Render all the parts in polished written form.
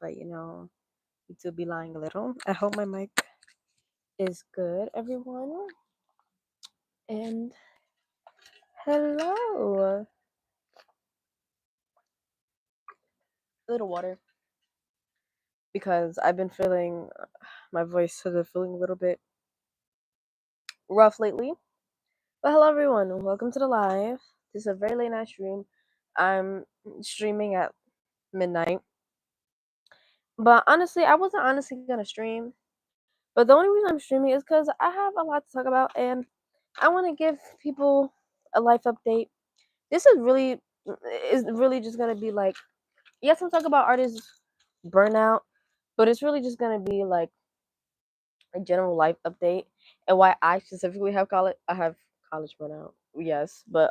but you do be lying a little. I hope my mic is good, everyone. And hello. A little water because I've been feeling my voice has been feeling a little bit rough lately. But hello, everyone. Welcome to the live. This is a very late night stream. I'm streaming at midnight. But honestly, I wasn't honestly gonna stream. But the only reason I'm streaming is because I have a lot to talk about and I want to give people a life update. This is really just gonna be like, yes, I'm talking about artists burnout, but it's really just gonna be like a general life update and why I specifically have college. I have college burnout, yes, but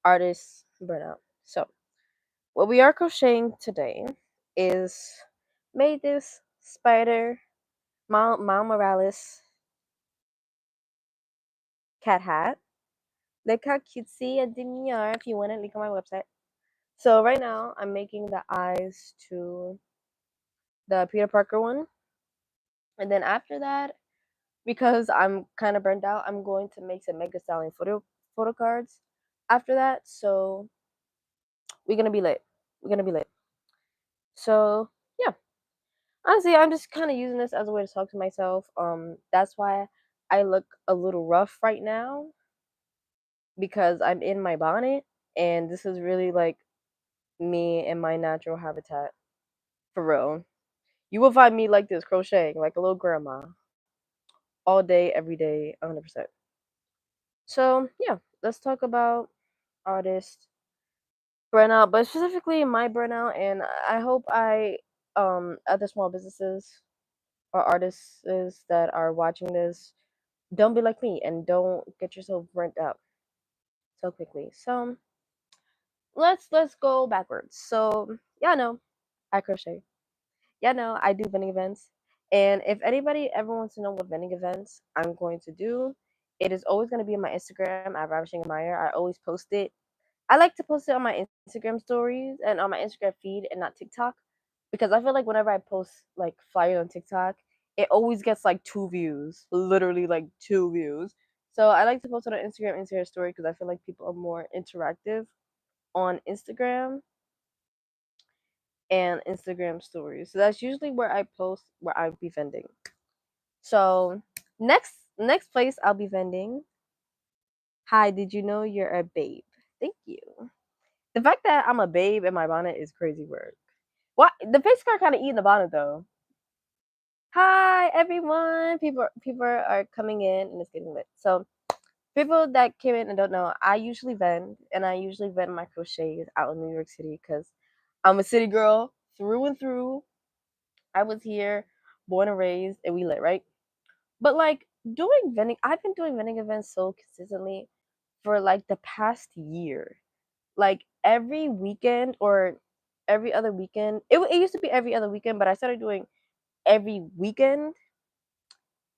artists burnout. So what we are crocheting today is made this spider Miles Morales cat hat. Look how cutesy and demure. If you want it, link on my website. So right now I'm making the eyes to the Peter Parker one, and then after that, because I'm kind of burnt out, I'm going to make some Mega Stallion photo cards. After that, so we're gonna be lit. We're gonna be lit. So yeah, honestly, I'm just kind of using this as a way to talk to myself. That's why I look a little rough right now because I'm in my bonnet, and this is really like me in my natural habitat for real. You will find me like this, crocheting like a little grandma, all day, every day, 100%. So yeah, let's talk about artist burnout, but specifically my burnout, and I hope other small businesses or artists that are watching this don't be like me and don't get yourself burnt out so quickly. So let's go backwards. So yeah, no, I crochet. Yeah, no, I do vending events. And if anybody ever wants to know what vending events I'm going to do, it is always going to be on my Instagram at ravishingadmire. I always post it. I like to post it on my Instagram stories and on my Instagram feed and not TikTok because I feel like whenever I post like flyers on TikTok, it always gets like 2 views, literally like 2 views. So I like to post it on Instagram story because I feel like people are more interactive on Instagram and Instagram stories. So that's usually where I post where I'll be vending. So next place I'll be vending. Hi, did you know you're a babe? Thank you. The fact that I'm a babe in my bonnet is crazy work. What the face card kind of eating the bonnet though. Hi everyone. People are coming in and it's getting lit. So people that came in and don't know, I usually vend and I usually vend my crochets out in New York City because I'm a city girl through and through. I was here, born and raised, and we lit, right? But like doing vending, I've been doing vending events so consistently for like the past year. Like every weekend or every other weekend. It used to be every other weekend, but I started doing every weekend,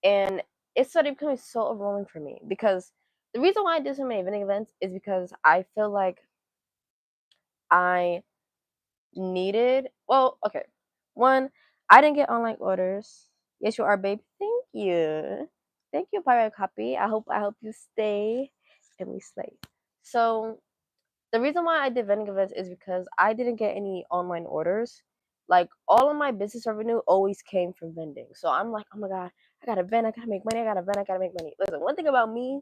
and it started becoming so overwhelming for me because the reason why I did so many vending events is because I feel like I needed. Well, okay, one, I didn't get online orders. Yes, you are, babe. Thank you, pirate copy. I hope you stay and we slay. So the reason why I did vending events is because I didn't get any online orders. Like all of my business revenue always came from vending. So I'm like, oh my god, I gotta vend, I gotta make money, I gotta vend, I gotta make money. Listen, one thing about me,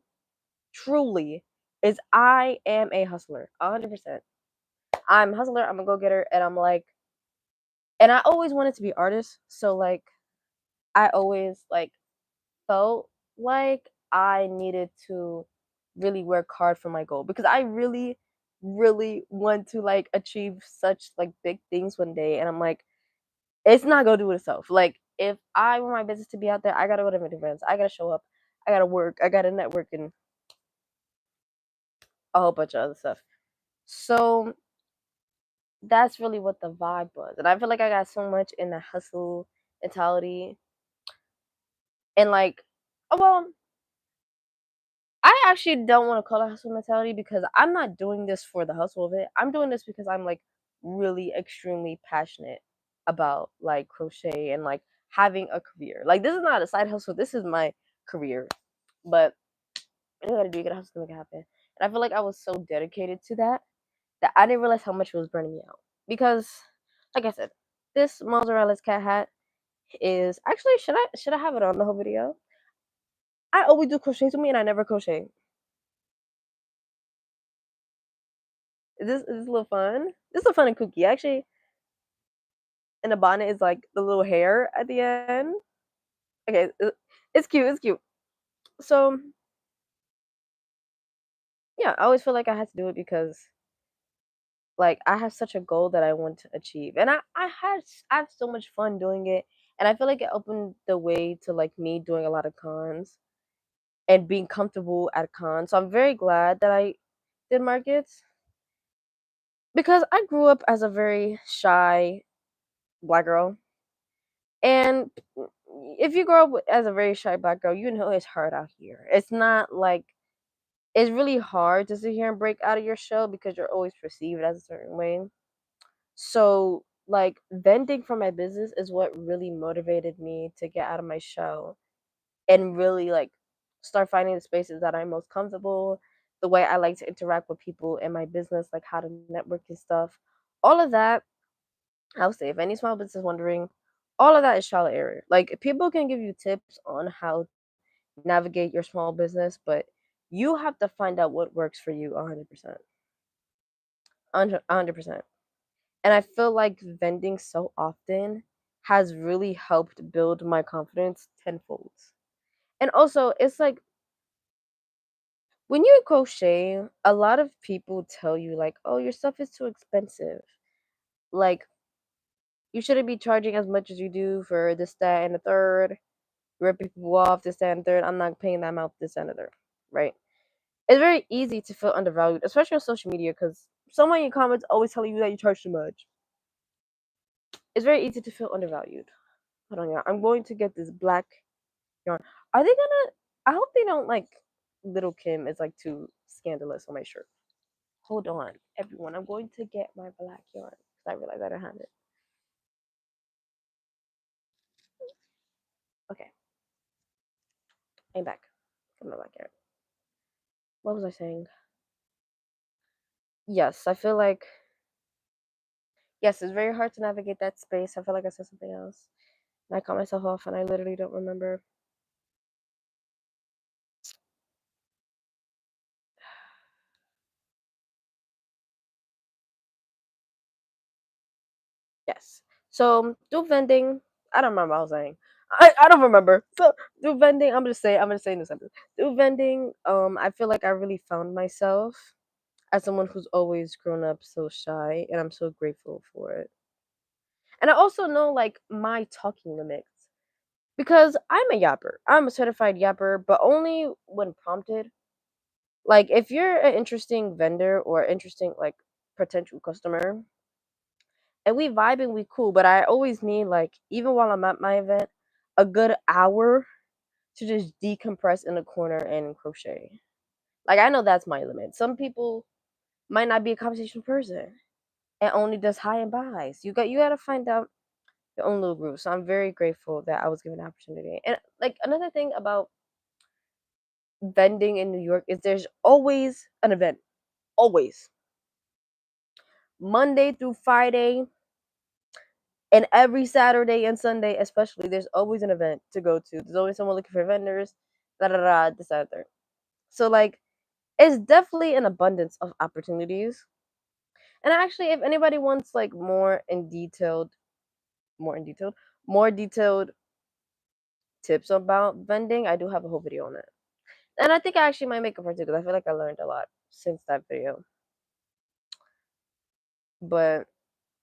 truly, is I am a hustler, 100%. I'm a hustler, I'm a go getter, and I'm like, and I always wanted to be artist. So like, I always like felt like I needed to really work hard for my goal because I really, really want to like achieve such like big things one day. And I'm like, it's not gonna do it itself. Like, if I want my business to be out there, I gotta go to events, I gotta show up, I gotta work, I gotta network, and a whole bunch of other stuff. So that's really what the vibe was. And I feel like I got so much in the hustle mentality and like, oh, well, I actually don't want to call it hustle mentality because I'm not doing this for the hustle of it. I'm doing this because I'm like really extremely passionate about like crochet and like having a career. Like this is not a side hustle. This is my career. But you gotta do, you gotta hustle to make it happen. And I feel like I was so dedicated to that that I didn't realize how much it was burning me out. Because, like I said, this mozzarella's cat hat is actually should I have it on the whole video? I always do crochet to me and I never crochet. Is this a little fun? This is a fun and kooky. Actually, and the bonnet is like the little hair at the end. Okay, it's cute. It's cute. So yeah, I always feel like I had to do it because like I have such a goal that I want to achieve, and I have so much fun doing it, and I feel like it opened the way to like me doing a lot of cons and being comfortable at cons. So I'm very glad that I did markets because I grew up as a very shy black girl, and if you grow up as a very shy black girl, you know it's hard out here. It's not like it's really hard to sit here and break out of your shell because you're always perceived as a certain way. So, like, venting for my business is what really motivated me to get out of my shell and really like start finding the spaces that I'm most comfortable, the way I like to interact with people in my business, like how to network and stuff. All of that, I'll say, if any small business is wondering, all of that is trial and error. Like, people can give you tips on how to navigate your small business, but you have to find out what works for you 100%. 100%. And I feel like vending so often has really helped build my confidence tenfold. And also, it's like when you crochet, a lot of people tell you, like, oh, your stuff is too expensive. Like, you shouldn't be charging as much as you do for this, that, and the third. Ripping people off, this, that, and the third. I'm not paying that amount, this, and the third. Right? It's very easy to feel undervalued, especially on social media, because someone in your comments always telling you that you charge too much. It's very easy to feel undervalued. Hold on, y'all. I'm going to get this black yarn. Are they gonna? I hope they don't like Little Kim is like too scandalous on my shirt. Hold on, everyone. I'm going to get my black yarn because I realized I didn't have it. Okay, I'm back. Got my black yarn. What was I saying? Yes, I feel like yes, it's very hard to navigate that space. I feel like I said something else. And I caught myself off, and I literally don't remember. Yes. So do vending. I don't remember what I was saying. I don't remember. So do vending. I'm gonna say in this sentence. Do vending. I feel like I really found myself as someone who's always grown up so shy, and I'm so grateful for it. And I also know like my talking limits because I'm a yapper. I'm a certified yapper, but only when prompted. Like if you're an interesting vendor or interesting like potential customer, and we vibe and we cool, but I always need like even while I'm at my event, a good hour to just decompress in a corner and crochet. Like I know that's my limit. Some people might not be a conversational person and only does high and buys. You gotta find out your own little groove. So I'm very grateful that I was given the opportunity. And like another thing about vending in New York is there's always an event. Always. Monday through Friday, and every Saturday and Sunday, especially, there's always an event to go to. There's always someone looking for vendors, da da da, this, that, third. So, like, it's definitely an abundance of opportunities. And actually, if anybody wants, like, more in detailed, more detailed tips about vending, I do have a whole video on it. And I think I actually might make a part two because I feel like I learned a lot since that video. But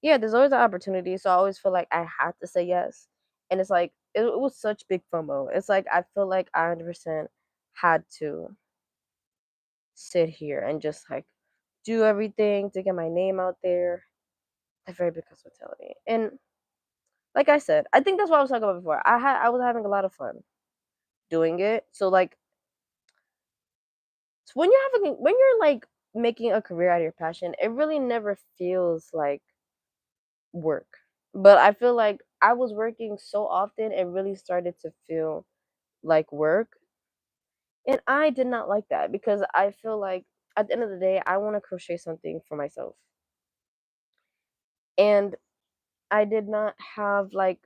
yeah, there's always an opportunity. So I always feel like I had to say yes. And it's like, it was such big FOMO. It's like, I feel like I 100% had to sit here and just like do everything to get my name out there. A very big hospitality. And like I said, I think that's what I was talking about before. I was having a lot of fun doing it. So like when you're like making a career out of your passion, it really never feels like work. But I feel like I was working so often and really started to feel like work. And I did not like that because I feel like at the end of the day, I want to crochet something for myself. And I did not have like,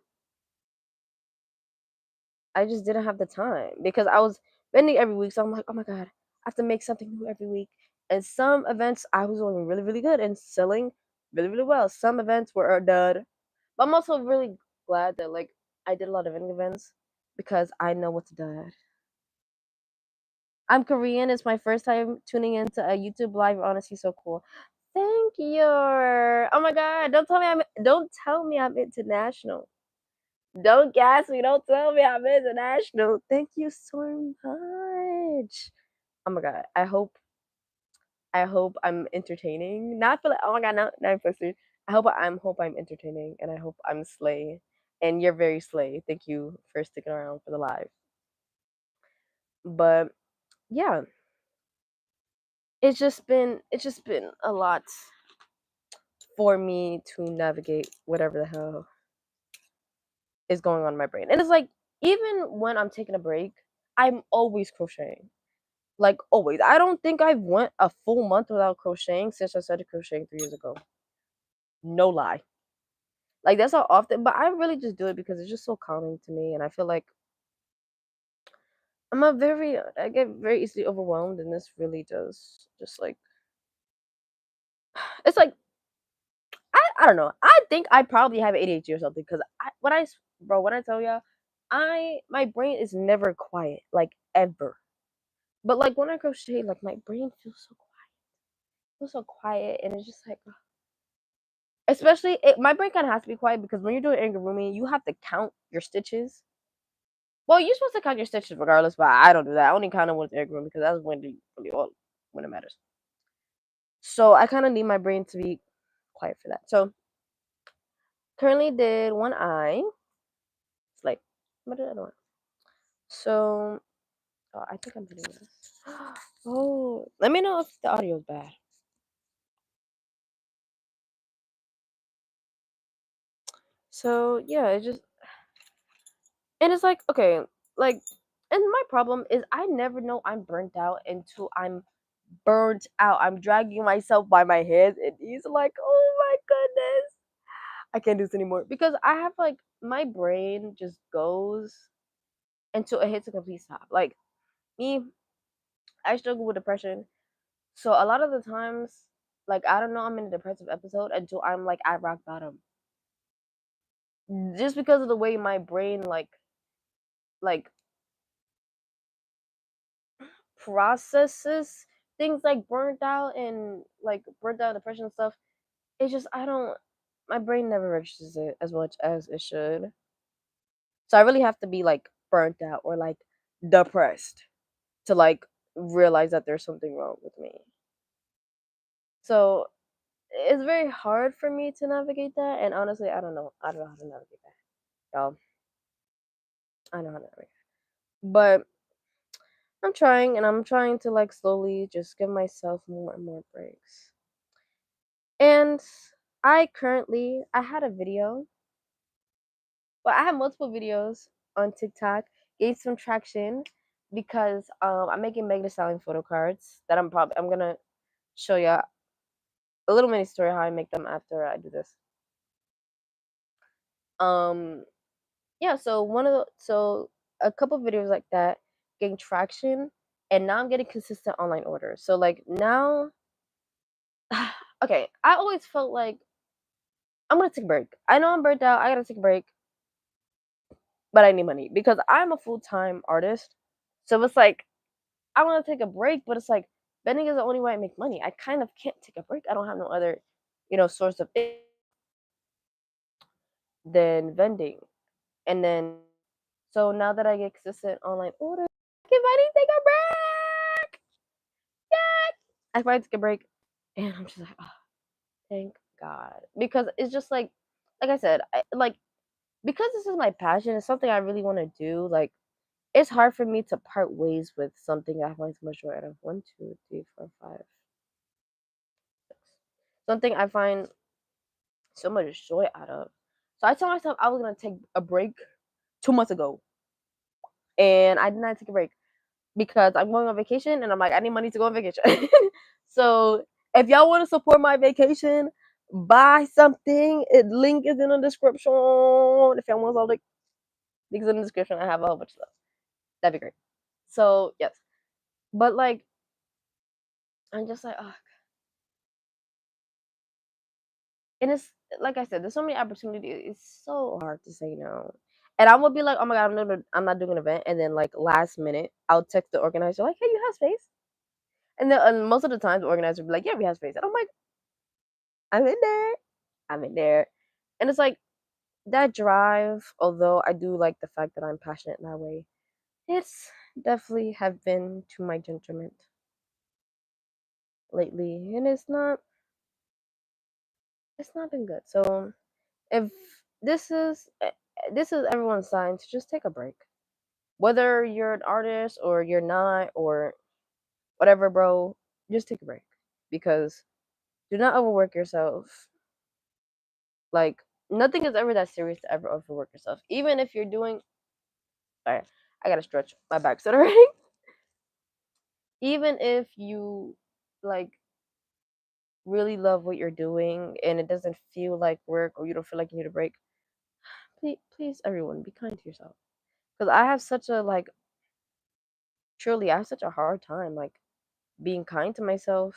I just didn't have the time because I was vending every week. So I'm like, oh my God, I have to make something new every week. And some events I was doing really, really good and selling really, really well. Some events were a dud. But I'm also really glad that like I did a lot of vending events because I know what's a dud. I'm Korean. It's my first time tuning into a YouTube live. Honestly, so cool. Thank you. Oh my God! Don't tell me I'm international. Don't gas me. Don't tell me I'm international. Thank you so much. Oh my God. I hope I'm entertaining. Not feel like oh my God, now I'm flustered. I hope I'm entertaining and I hope I'm slay. And you're very slay. Thank you for sticking around for the live. But yeah, it's just been a lot for me to navigate whatever the hell is going on in my brain. And it's like even when I'm taking a break, I'm always crocheting. Like always. I don't think I've went a full month without crocheting since I started crocheting 3 years ago. No lie. Like that's how often, but I really just do it because it's just so calming to me, and I feel like I get very easily overwhelmed, and this really does just like it's like I don't know. I think I probably have ADHD or something because bro when I tell y'all, my brain is never quiet like ever. But like when I crochet, like my brain feels so quiet, and it's just like especially my brain kind of has to be quiet because when you're doing amigurumi, you have to count your stitches. Well, you're supposed to count your stitches regardless, but I don't do that. I only count them when it's amigurumi because that's really all when it matters. So I kind of need my brain to be quiet for that. So currently did one eye. It's like what did I do? So oh, I think I'm hitting this. Oh, let me know if the audio is bad. So yeah, it just and it's like okay, like and my problem is I never know I'm burnt out until I'm burnt out. I'm dragging myself by my head and he's like, oh my goodness. I can't do this anymore. Because I have like my brain just goes until it hits a complete stop. Like me, I struggle with depression. So a lot of the times, like I don't know I'm in a depressive episode until I'm like at rock bottom. Just because of the way my brain like processes things like burnt out and like burnt out depression and stuff. It's just I don't my brain never registers it as much as it should. So I really have to be like burnt out or like depressed to like realize that there's something wrong with me. So it's very hard for me to navigate that and honestly I don't know. I don't know how to navigate that. Y'all. I know how to navigate. But I'm trying to like slowly just give myself more and more breaks. And I had a video. Well, I have multiple videos on TikTok. Gained some traction because I'm making Megan Thee Stallion photo cards that I'm gonna show you a little mini story how I make them after I do this. Um, yeah. So a couple videos like that gained traction, and now I'm getting consistent online orders. So like now, okay, I always felt like I'm gonna take a break. I know I'm burnt out. I gotta take a break, but I need money because I'm a full time artist. So it's like I want to take a break, but it's like vending is the only way I make money. I kind of can't take a break. I don't have no other, source of it than vending. And then, so now that I get consistent online orders, I can finally take a break. Yay! I finally take a break, and I'm just like, oh, thank God, because it's just like I said, because this is my passion. It's something I really want to do. Like, it's hard for me to part ways with something I find so much joy out of. One, two, three, four, five, six. Something I find so much joy out of. So I told myself I was gonna take a break 2 months ago, and I did not take a break because I'm going on vacation, and I'm like, I need money to go on vacation. So if y'all want to support my vacation, buy something. Link is in the description. If y'all want something, link is in the description. I have a whole bunch of stuff. That'd be great. So yes, but like I'm just like, oh. And it's like I said, there's so many opportunities. It's so hard to say no. And I will be like, oh my god, I'm not doing an event. And then like last minute, I'll text the organizer like, hey, you have space? And then most of the time, the organizer will be like, yeah, we have space. And I'm like, I'm in there. I'm in there. And it's like that drive. Although I do like the fact that I'm passionate in that way, it's definitely have been to my detriment lately, and it's not been good. So if this is this is everyone's sign to just take a break, whether you're an artist or you're not or whatever, bro. Just take a break because do not overwork yourself. Like nothing is ever that serious to ever overwork yourself, even if you're doing. Sorry, I gotta stretch my back already. Even if you like really love what you're doing and it doesn't feel like work or you don't feel like you need a break, please everyone be kind to yourself because I have such a like truly I have such a hard time like being kind to myself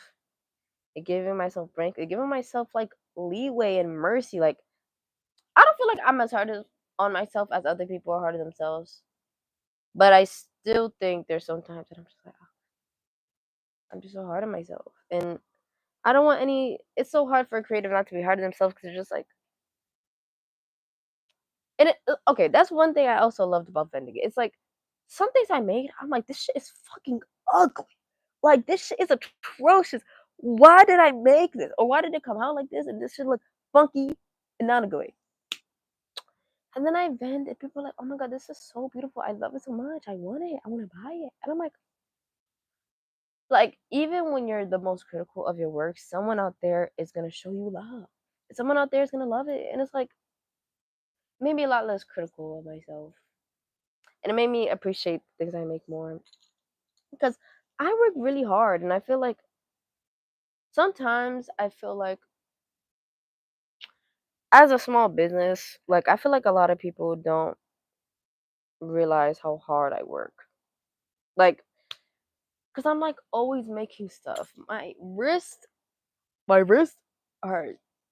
and giving myself break and giving myself like leeway and mercy. Like I don't feel like I'm as hard on myself as other people are hard on themselves, but I still think there's sometimes that I'm just like, "Oh, I'm just so hard on myself," and I don't want any. It's so hard for a creative not to be hard on themselves because they're just like, and okay, that's one thing I also loved about vending. It's like some things I made, I'm like, this shit is fucking ugly. Like this shit is atrocious. Why did I make this? Or why did it come out like this? And this should look funky and not a good way. And then I vend and people are like, oh my god, this is so beautiful. I love it so much. I want it. I want to buy it. And I'm like, even when you're the most critical of your work, someone out there is gonna show you love. Someone out there is gonna love it. And it's like made me a lot less critical of myself. And it made me appreciate things I make more. Because I work really hard and I feel like sometimes I feel like as a small business, like I feel like a lot of people don't realize how hard I work. Like, cause I'm like always making stuff. My wrists are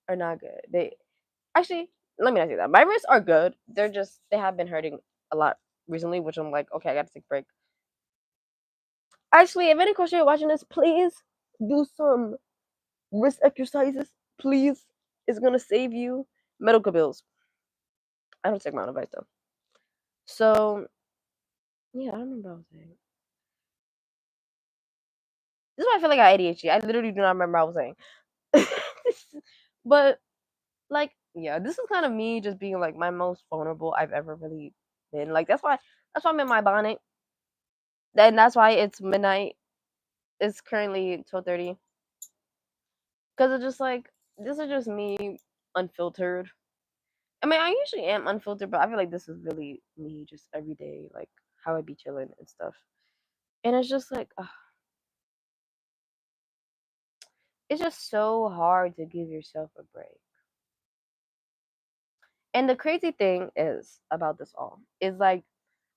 are not good. They actually let me not say that. My wrists are good. They have been hurting a lot recently, which I'm like, okay, I gotta take a break. Actually, if any crochet watching this, please do some wrist exercises. Please, it's gonna save you medical bills. I don't take my own advice though. So yeah, I don't remember what I was saying. This is why I feel like I got ADHD. I literally do not remember what I was saying. But like, yeah, this is kind of me just being like my most vulnerable I've ever really been. Like that's why I'm in my bonnet. And that's why it's midnight. It's currently 12:30. Cause it's just like this is just me unfiltered. I mean, I usually am unfiltered, but I feel like this is really me just every day, like how I be chilling and stuff. And it's just like, ugh, it's just so hard to give yourself a break. And the crazy thing is about this all is like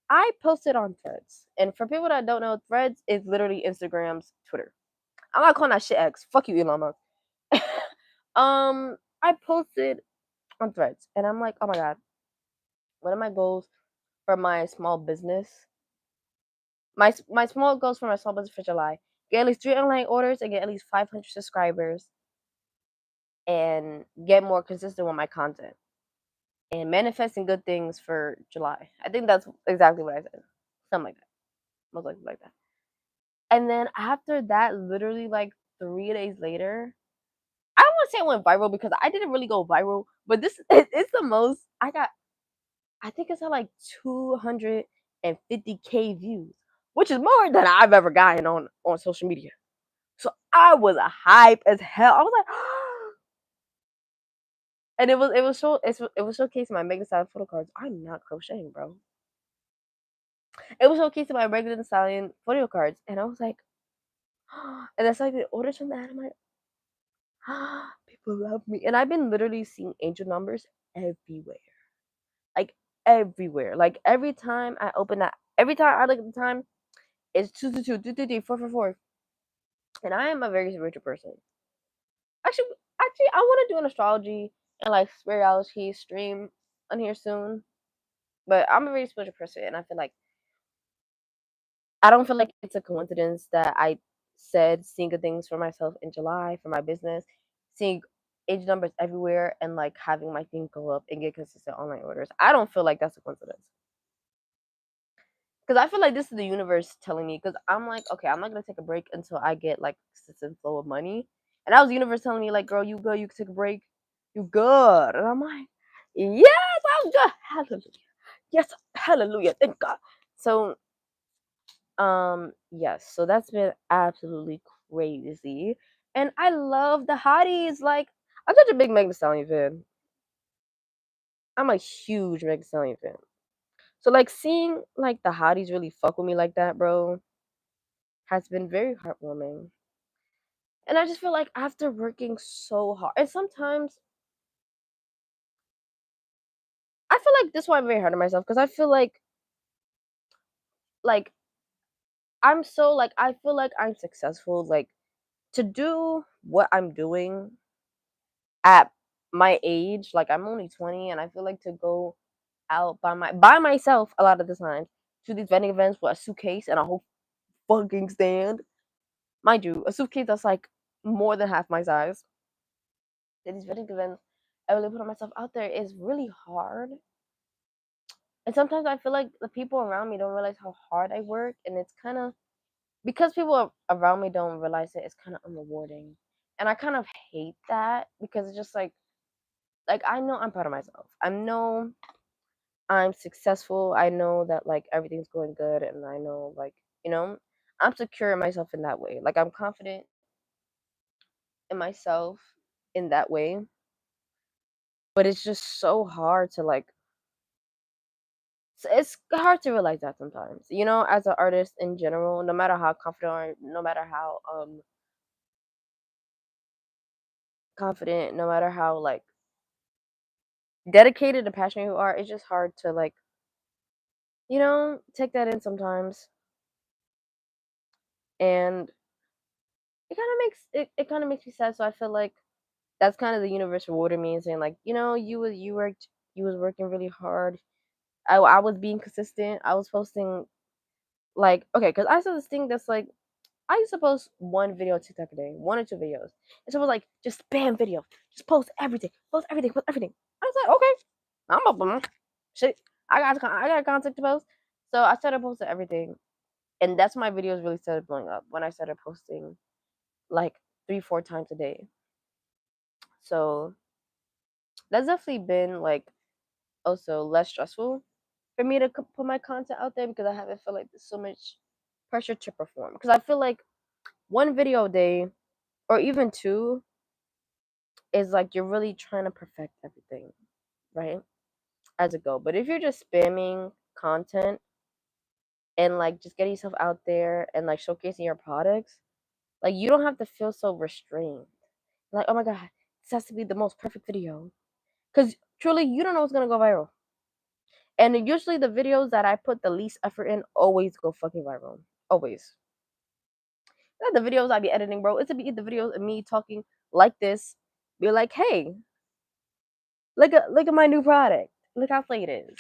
I posted on Threads, and for people that don't know, Threads is literally Instagram's Twitter. I'm not calling that shit X. Fuck you, Elon Musk. I posted on Threads, and I'm like, oh my god, one of my goals for my small business, my small goals for my small business for July, get at least 3 online orders and get at least 500 subscribers, and get more consistent with my content. And manifesting good things for July. I think that's exactly what I said. Something like that. Most likely like that. And then after that, literally like 3 days later, I don't want to say it went viral because I didn't really go viral, but it's the most I got. I think it's at like 250K views, which is more than I've ever gotten on social media. So I was a hype as hell. I was like, And it was showcasing my Megan Thee Stallion photo cards. I'm not crocheting, bro. It was showcasing my Megan Thee Stallion photo cards, and I was like, and that's like the orders from that. I'm like, people love me, and I've been literally seeing angel numbers everywhere, like everywhere. Like every time I open that, every time I look at the time, it's 222, 233, 444, and I am a very spiritual person. Actually, I want to do an astrology and like spirituality stream on here soon. But I'm a very spiritual person, and I don't feel like it's a coincidence that I said seeing good things for myself in July for my business, seeing age numbers everywhere, and like having my thing go up and get consistent online orders. I don't feel like that's a coincidence. Because I feel like this is the universe telling me. Because I'm like, okay, I'm not gonna take a break until I get like consistent flow of money. And that was the universe telling me, like, girl, you good, you can take a break, you good. And I'm like, yes, I'm good. Hallelujah. Yes, hallelujah. Thank God. So yes, so that's been absolutely crazy. And I love the hotties. Like, I'm such a big Megan Thee Stallion fan. I'm a huge Megan Thee Stallion fan. So like seeing like the hotties really fuck with me like that, bro, has been very heartwarming. And I just feel like after working so hard, and sometimes I feel like this is why I'm very hard on myself because I feel like I'm so like I feel like I'm successful. Like to do what I'm doing at my age, like I'm only 20, and I feel like to go out by myself a lot of the time to these vending events with a suitcase and a whole fucking stand, mind you, a suitcase that's like more than half my size. To these vending events, I really put myself out there is really hard, and sometimes I feel like the people around me don't realize how hard I work, and it's kind of because people around me don't realize it. It's kind of unrewarding, and I kind of hate that because it's just like I know I'm proud of myself. I know I'm successful. I know that like everything's going good, and I know like I'm secure in myself in that way. Like I'm confident in myself in that way. But it's just so hard to like. It's hard to realize that sometimes. As an artist in general, no matter how confident, or no matter how confident, no matter how like dedicated and passionate you are, it's just hard to like take that in sometimes. And it kind of makes me sad. So I feel like that's kind of the universe rewarding me and saying like, you was working really hard. I was being consistent. I was posting like okay, because I saw this thing that's like I used to post one video on TikTok a day, one or two videos. And so it was like just spam video, just post everything, post everything. I was like, okay, I'm up on shit. I got content to post, so I started posting everything, and that's when my videos really started blowing up when I started posting like 3-4 times a day. So that's definitely been like also less stressful for me to put my content out there because I haven't felt like there's so much pressure to perform. Because I feel like one video a day or even two is like you're really trying to perfect everything, right? As a goal. But if you're just spamming content and like just getting yourself out there and like showcasing your products, like you don't have to feel so restrained. Like, oh my god, this has to be the most perfect video. Because truly, you don't know what's gonna go viral. And usually the videos that I put the least effort in always go fucking viral. Always. Not the videos I be editing, bro. It's to be the videos of me talking like this. Be like, hey, look at my new product. Look how flat it is.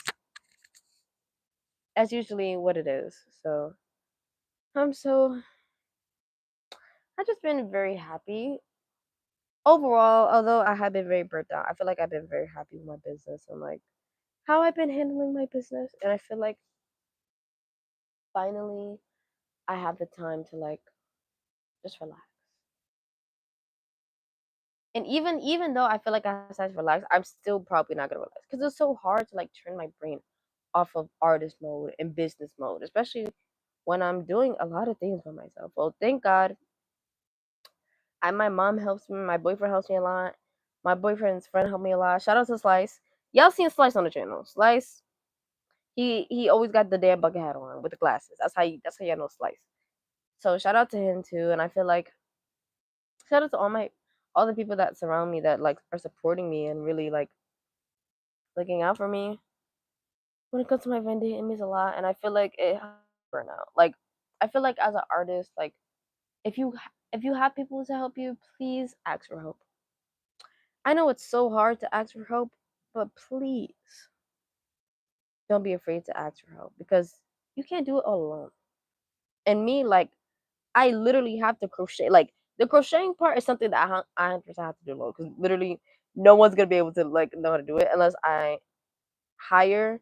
That's usually what it is. So so I've just been very happy. Overall, although I have been very burnt out, I feel like I've been very happy with my business and like how I've been handling my business. And I feel like finally I have the time to like just relax. And even though I feel like I have time to relax, I'm still probably not gonna relax because it's so hard to like turn my brain off of artist mode and business mode, especially when I'm doing a lot of things for myself. Well, thank God, my mom helps me, my boyfriend helps me a lot. My boyfriend's friend helped me a lot. Shout out to Slice. Y'all seen Slice on the channel. Slice, he always got the damn bucket hat on with the glasses. That's how y'all know Slice. So shout out to him too. And I feel like shout out to all the people that surround me that like are supporting me and really like looking out for me. When it comes to my vending, it means a lot, and I feel like it burnout. Like I feel like as an artist, like if you if you have people to help you, please ask for help. I know it's so hard to ask for help, but please don't be afraid to ask for help because you can't do it all alone. And me, like I literally have to crochet. Like the crocheting part is something that I 100% have to do alone because literally no one's gonna be able to like know how to do it unless I hire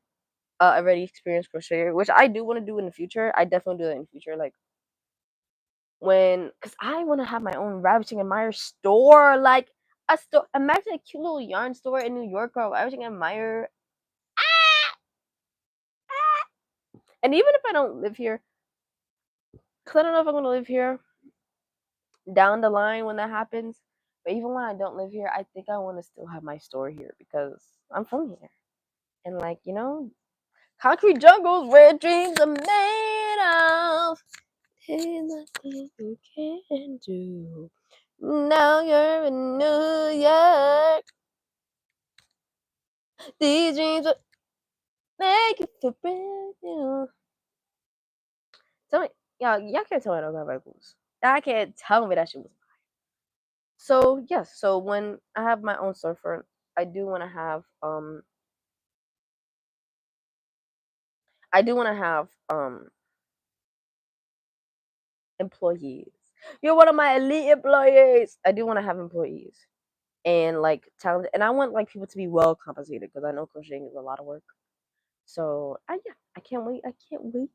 a already experienced crocheter, which I do want to do in the future. I definitely do that in the future, like because I want to have my own Ravishing Admire store, like a store. Imagine a cute little yarn store in New York called Ravishing Admire. And even if I don't live here, because I don't know if I'm gonna live here down the line when that happens. But even when I don't live here, I think I want to still have my store here because I'm from here. And like, concrete jungles where dreams are made of. There's nothing you can do. Now you're in New York. These dreams will make you feel brand new. Tell me, y'all can't tell me I don't got vocals. Y'all can't tell me that shit was. So yes, so when I have my own surfer, I do want to have I do want to have employees. You're one of my elite employees. I do want to have employees and like talented, and I want like people to be well compensated because I know crocheting is a lot of work. So yeah, I can't wait. I can't wait.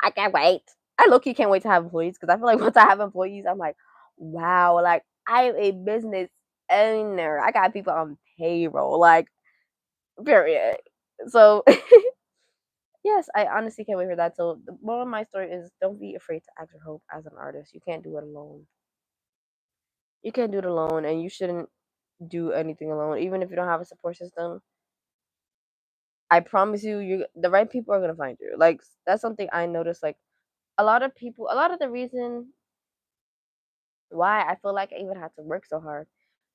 I can't wait. I low key can't wait to have employees because I feel like once I have employees, I'm like, wow, like I am a business owner. I got people on payroll, like period. So yes, I honestly can't wait for that. So the moral of my story is don't be afraid to ask for help as an artist. You can't do it alone. You can't do it alone, and you shouldn't do anything alone, even if you don't have a support system. I promise you, you the right people are gonna find you. Like that's something I noticed. Like a lot of the reason why I feel like I even had to work so hard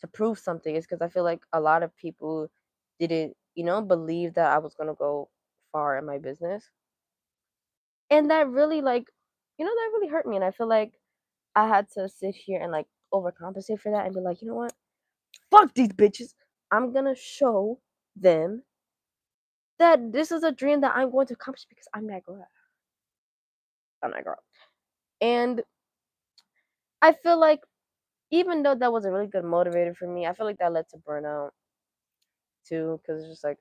to prove something is because I feel like a lot of people didn't, believe that I was gonna go far in my business, and that really that really hurt me. And I feel like I had to sit here and like overcompensate for that and be like, you know what? Fuck these bitches. I'm gonna show them that this is a dream that I'm going to accomplish because I'm that girl. I'm that girl. And I feel like even though that was a really good motivator for me, I feel like that led to burnout too because it's just like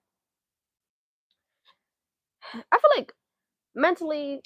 I feel like mentally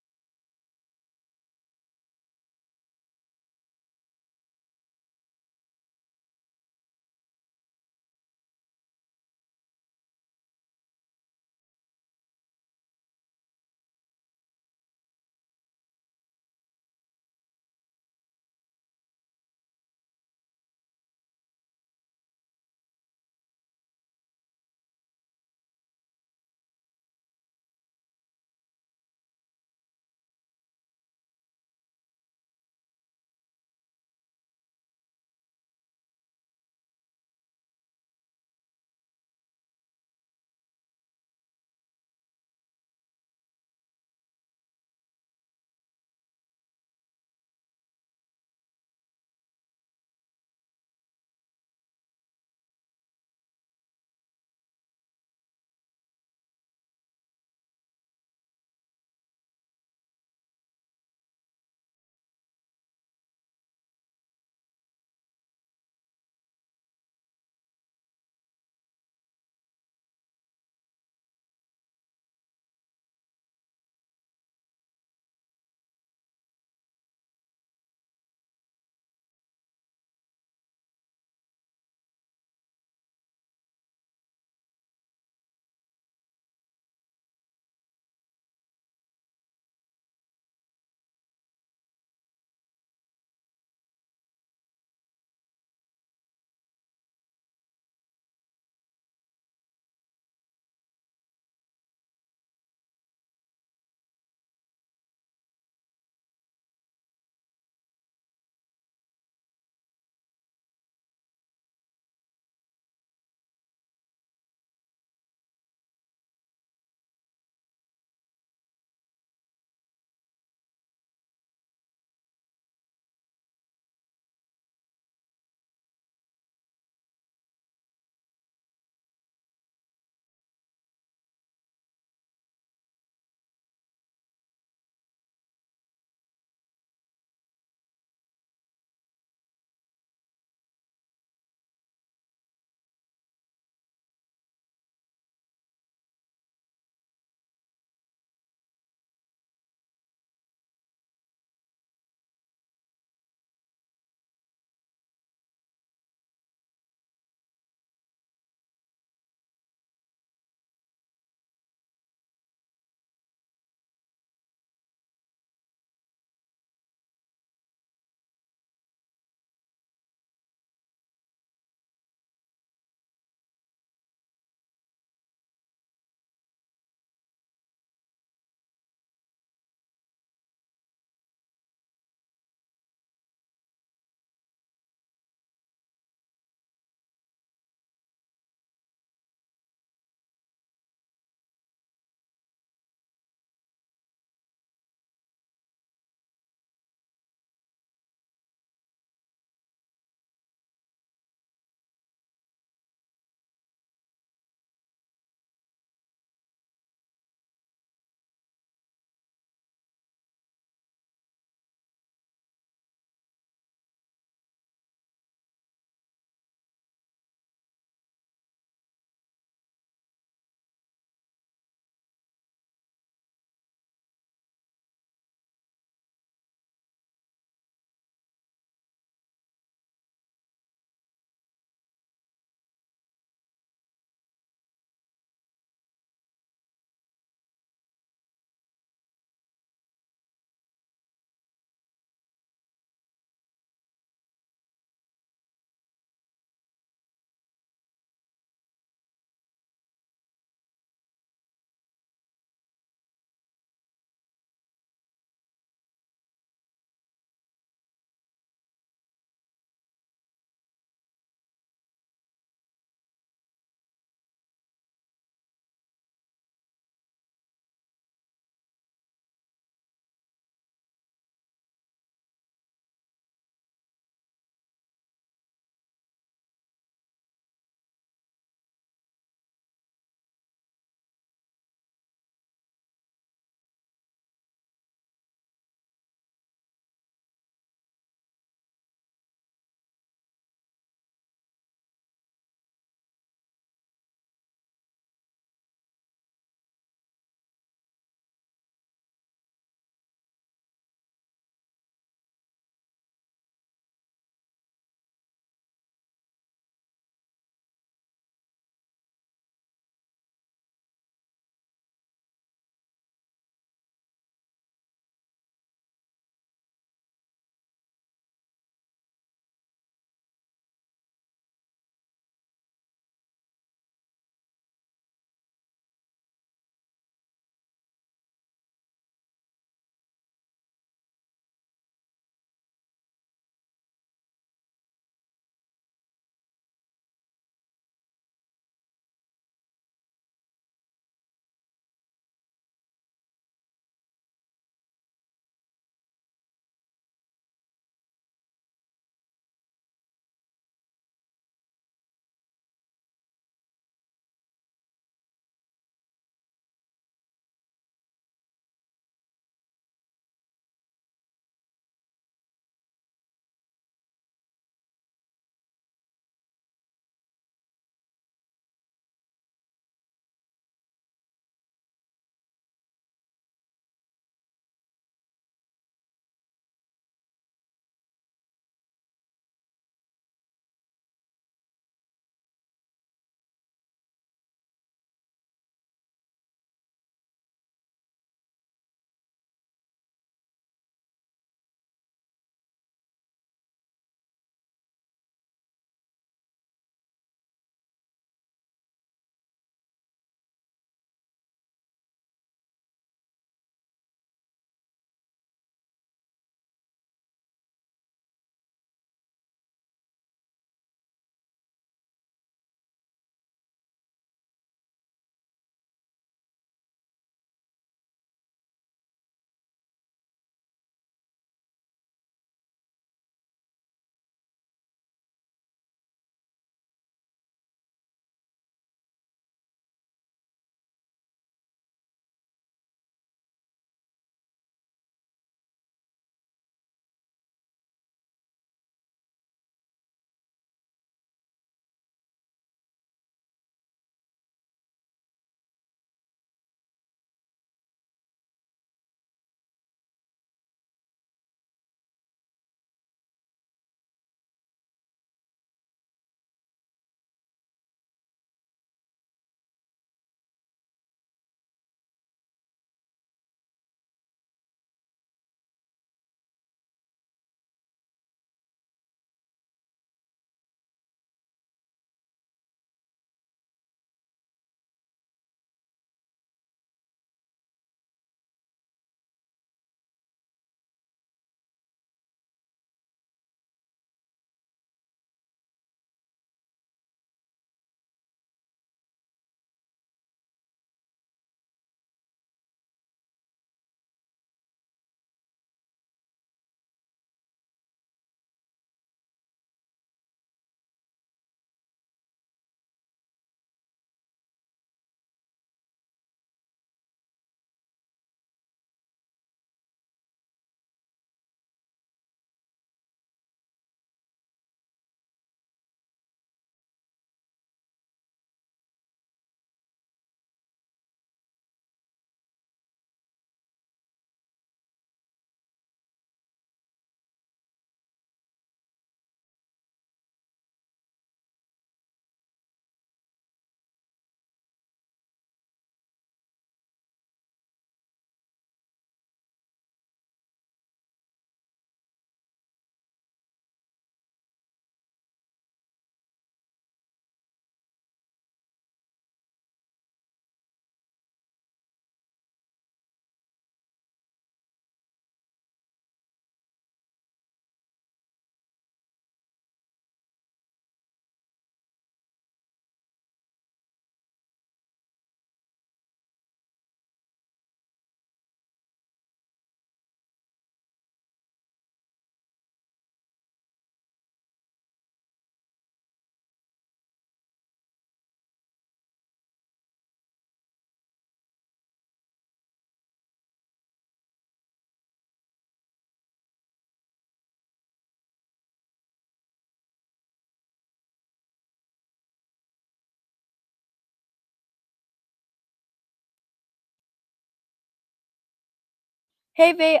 Hey, babe.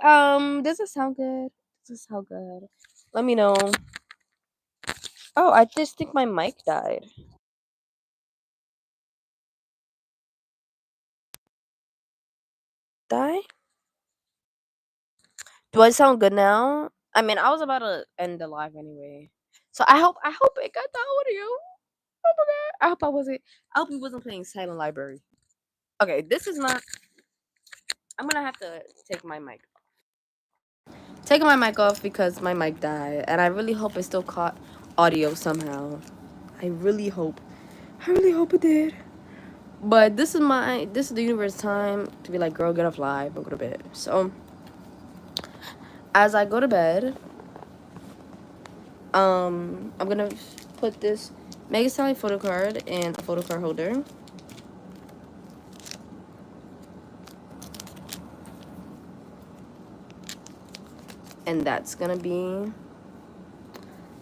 Does it sound good? Does it sound good? Let me know. Oh, I just think my mic died. Die? Do I sound good now? I mean, I was about to end the live anyway. So I hope it got the audio. Oh my god. I hope he wasn't playing Silent Library. Okay, this is not I'm gonna have to take my mic. Taking my mic off because my mic died, and I really hope it still caught audio somehow. I really hope. I really hope it did. But this is the universe time to be like, girl, get off live and go to bed. So as I go to bed, I'm gonna put this Mega Sally photo card in a photo card holder. And that's gonna be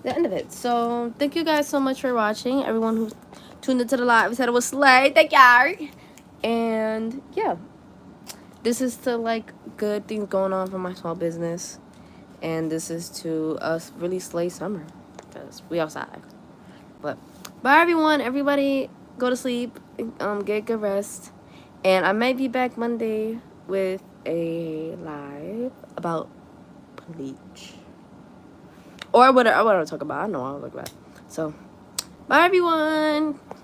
the end of it. So thank you guys so much for watching. Everyone who tuned into the live said it was slay. Thank y'all. And yeah, this is to like good things going on for my small business, and this is to us really slay summer because we outside. But bye everyone. Everybody go to sleep. Get good rest. And I may be back Monday with a live about bleach. Or whatever I want to talk about. I don't know what I want to talk about. So bye everyone.